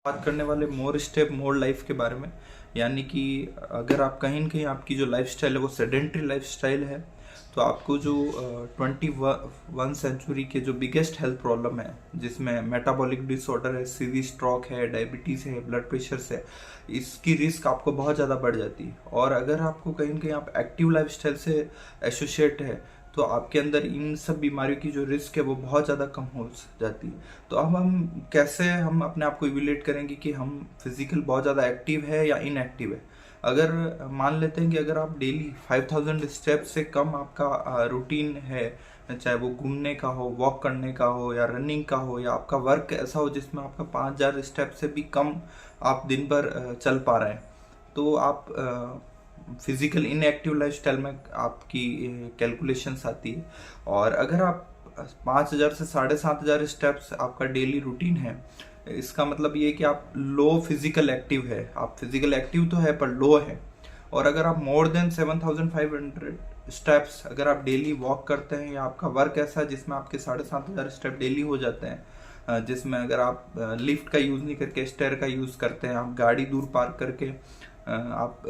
बात करने वाले मोर स्टेप मोर लाइफ के बारे में। यानी कि अगर आप कहीं न कहीं आपकी जो लाइफस्टाइल है वो सेडेंटरी लाइफस्टाइल है, तो आपको जो 21 सेंचुरी के जो बिगेस्ट हेल्थ प्रॉब्लम है, जिसमें मेटाबॉलिक डिसऑर्डर है, सीवी स्ट्रोक है, डायबिटीज़ है, ब्लड प्रेशर है, इसकी रिस्क आपको बहुत ज़्यादा बढ़ जाती है। और अगर आपको कहीं न कहीं आप एक्टिव लाइफस्टाइल से एसोसिएट है, तो आपके अंदर इन सब बीमारियों की जो रिस्क है वो बहुत ज़्यादा कम हो जाती है। तो अब हम कैसे हम अपने आप को इवेल्युएट करेंगे कि हम फिजिकल बहुत ज़्यादा एक्टिव है या इनएक्टिव है। अगर मान लेते हैं कि अगर आप डेली 5000 स्टेप्स से कम आपका रूटीन है, चाहे वो घूमने का हो, वॉक करने का हो, या रनिंग का हो, या आपका वर्क ऐसा हो जिसमें आपका 5000 स्टेप से भी कम आप दिन भर चल पा रहे हैं, तो आप फिजिकल इनएक्टिव लाइफस्टाइल में आपकी कैलकुलेशंस आती है। और अगर आप 5000 से 7500 स्टेप्स आपका डेली रूटीन है, इसका मतलब ये है कि आप लो फिजिकल एक्टिव है। आप फिजिकल एक्टिव तो है पर लो है। और अगर आप मोर देन 7500 स्टेप्स अगर आप डेली वॉक करते हैं, या आपका वर्क ऐसा है जिसमें आपके 7500 स्टेप डेली हो जाते हैं, जिसमें अगर आप लिफ्ट का यूज़ नहीं करके स्टेयर का यूज़ करते हैं, आप गाड़ी दूर पार्क करके आप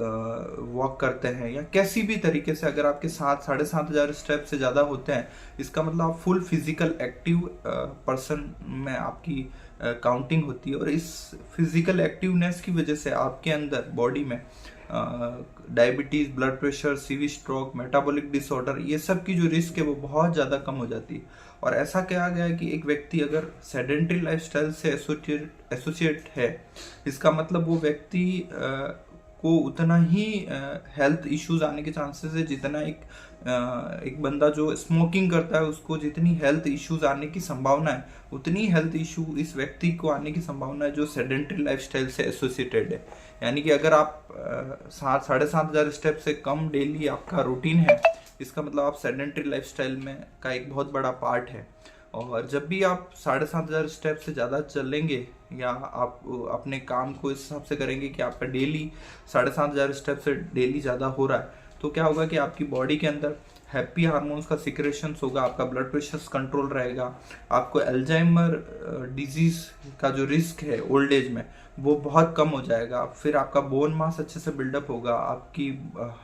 वॉक करते हैं, या किसी भी तरीके से अगर आपके 7500 स्टेप से ज़्यादा होते हैं, इसका मतलब आप फुल फिजिकल एक्टिव पर्सन में आपकी काउंटिंग होती है। और इस फिजिकल एक्टिवनेस की वजह से आपके अंदर बॉडी में diabetes, blood pressure, CV stroke, metabolic disorder, ये सब की जो रिस्क है वो बहुत ज़्यादा कम हो जाती है। और ऐसा कहा गया है कि एक व्यक्ति अगर सेडेंटरी लाइफस्टाइल से एसोसिएट है, इसका मतलब वो व्यक्ति को उतना ही हेल्थ इश्यूज आने के चांसेस है जितना एक बंदा जो स्मोकिंग करता है उसको जितनी हेल्थ इश्यूज आने की संभावना है, उतनी हेल्थ इशू इस व्यक्ति को आने की संभावना है जो सेडेंटरी लाइफस्टाइल से एसोसिएटेड है। यानी कि अगर आप 7500 स्टेप से कम डेली आपका रूटीन है, इसका मतलब आप सेडेंटरी लाइफस्टाइल में का एक बहुत बड़ा पार्ट है। और जब भी आप 7500 स्टेप से ज़्यादा चलेंगे, या आप अपने काम को इस हिसाब से करेंगे कि आपका डेली 7500 स्टेप से डेली ज़्यादा हो रहा है, तो क्या होगा कि आपकी बॉडी के अंदर हैप्पी हार्मोन्स का सिक्रेशंस होगा, आपका ब्लड प्रेशर कंट्रोल रहेगा, आपको अल्जाइमर डिजीज का जो रिस्क है ओल्ड एज में वो बहुत कम हो जाएगा। फिर आपका बोन मास अच्छे से बिल्डअप होगा, आपकी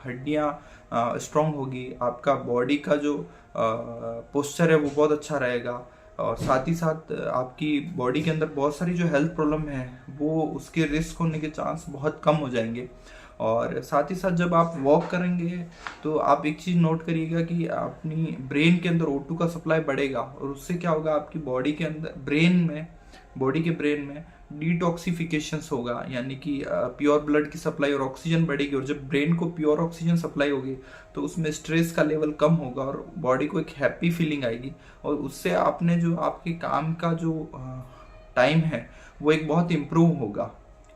हड्डियाँ स्ट्रांग होगी, आपका बॉडी का जो पोस्चर है वो बहुत अच्छा रहेगा। और साथ ही साथ आपकी बॉडी के अंदर बहुत सारी जो हेल्थ प्रॉब्लम है वो उसके रिस्क होने के चांस बहुत कम हो जाएंगे। और साथ ही साथ जब आप वॉक करेंगे तो आप एक चीज़ नोट करिएगा कि अपनी ब्रेन के अंदर O2 का सप्लाई बढ़ेगा, और उससे क्या होगा, आपकी बॉडी के अंदर बॉडी के ब्रेन में डिटॉक्सिफिकेशंस होगा, यानी कि प्योर ब्लड की सप्लाई और ऑक्सीजन बढ़ेगी। और जब ब्रेन को प्योर ऑक्सीजन सप्लाई होगी तो उसमें स्ट्रेस का लेवल कम होगा और बॉडी को एक हैप्पी फीलिंग आएगी। और उससे आपने जो आपके काम का जो टाइम है वो एक बहुत इम्प्रूव होगा,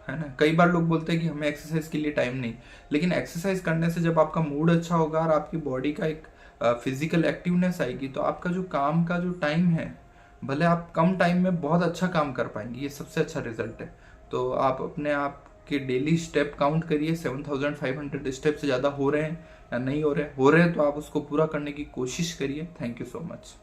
है ना। कई बार लोग बोलते हैं कि हमें एक्सरसाइज के लिए टाइम नहीं, लेकिन एक्सरसाइज करने से जब आपका मूड अच्छा होगा और आपकी बॉडी का एक फिजिकल एक्टिवनेस आएगी, तो आपका जो काम का जो टाइम है, भले आप कम टाइम में बहुत अच्छा काम कर पाएंगे, ये सबसे अच्छा रिजल्ट है। तो आप अपने आप के डेली स्टेप काउंट करिए, 7500 स्टेप से ज़्यादा हो रहे हैं या नहीं हो रहे हैं तो आप उसको पूरा करने की कोशिश करिए। Thank you so much.